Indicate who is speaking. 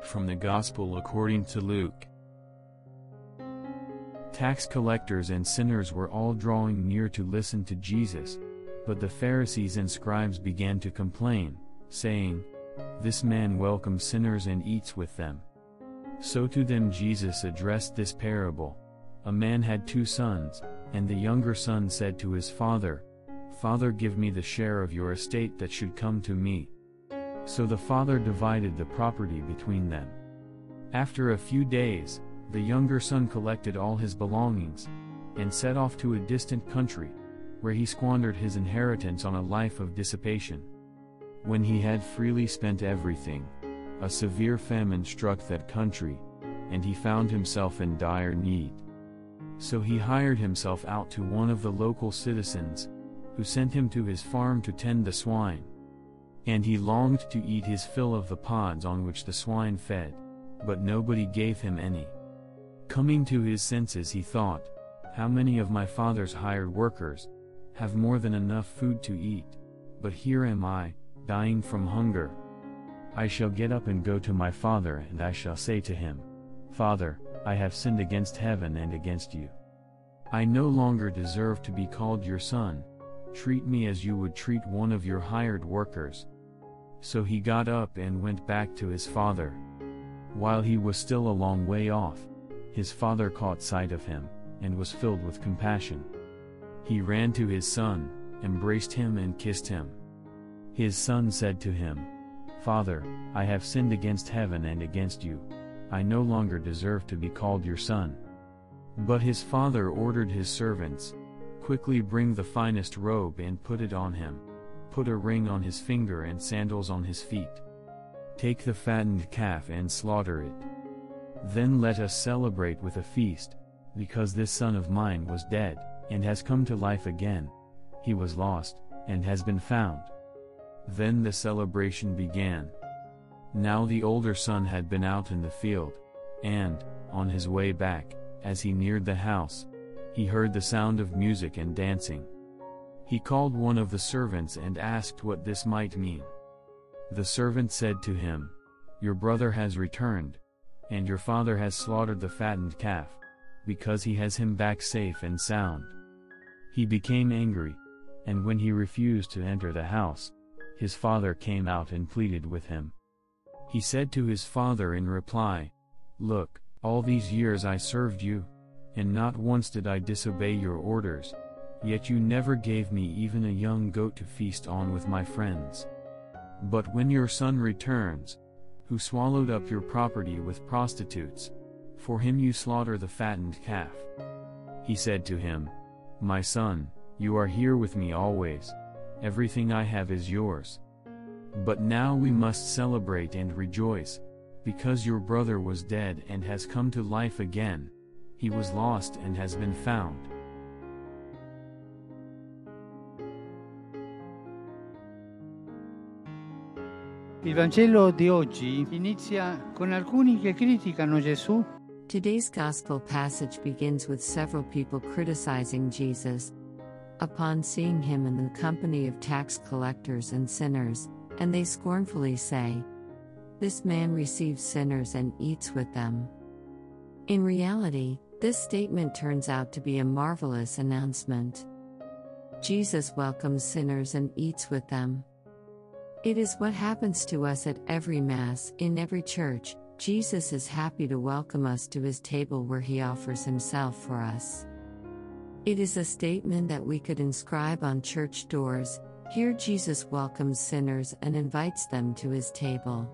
Speaker 1: from the Gospel according to Luke. Tax collectors and sinners were all drawing near to listen to Jesus, but the Pharisees and scribes began to complain, saying, "This man welcomes sinners and eats with them." So to them Jesus addressed this parable. A man had 2 sons, and the younger son said to his father, "Father, give me the share of your estate that should come to me." So the father divided the property between them. After a few days, the younger son collected all his belongings, and set off to a distant country, where he squandered his inheritance on a life of dissipation. When he had freely spent everything, a severe famine struck that country, and he found himself in dire need. So he hired himself out to one of the local citizens, who sent him to his farm to tend the swine. And he longed to eat his fill of the pods on which the swine fed, but nobody gave him any. Coming to his senses, he thought, "How many of my father's hired workers have more than enough food to eat, but here am I, dying from hunger. I shall get up and go to my father, and I shall say to him, 'Father, I have sinned against heaven and against you. I no longer deserve to be called your son. Treat me as you would treat one of your hired workers.' So he got up and went back to his father. While he was still a long way off, his father caught sight of him, and was filled with compassion. He ran to his son, embraced him and kissed him. His son said to him, 'Father, I have sinned against heaven and against you. I no longer deserve to be called your son.' But his father ordered his servants, 'Quickly bring the finest robe and put it on him. Put a ring on his finger and sandals on his feet. Take the fattened calf and slaughter it. Then let us celebrate with a feast, because this son of mine was dead, and has come to life again. He was lost, and has been found.' Then the celebration began. Now the older son had been out in the field, and, on his way back, as he neared the house, he heard the sound of music and dancing. He called one of the servants and asked what this might mean. The servant said to him, 'Your brother has returned, and your father has slaughtered the fattened calf, because he has him back safe and sound.' He became angry, and when he refused to enter the house, his father came out and pleaded with him. He said to his father in reply, 'Look, all these years I served you, and not once did I disobey your orders, yet you never gave me even a young goat to feast on with my friends. But when your son returns, who swallowed up your property with prostitutes, for him you slaughter the fattened calf.' He said to him, 'My son, you are here with me always. Everything I have is yours. But now we must celebrate and rejoice, because your brother was dead and has come to life again. He was lost and has been found.'"
Speaker 2: Il Vangelo di oggi inizia con alcuni che criticano Gesù.
Speaker 3: Today's Gospel passage begins with several people criticizing Jesus upon seeing him in the company of tax collectors and sinners, and they scornfully say, "This man receives sinners and eats with them." In reality, this statement turns out to be a marvelous announcement. Jesus welcomes sinners and eats with them. It is what happens to us at every Mass, in every church. Jesus is happy to welcome us to his table where he offers himself for us. It is a statement that we could inscribe on church doors. Here Jesus welcomes sinners and invites them to his table.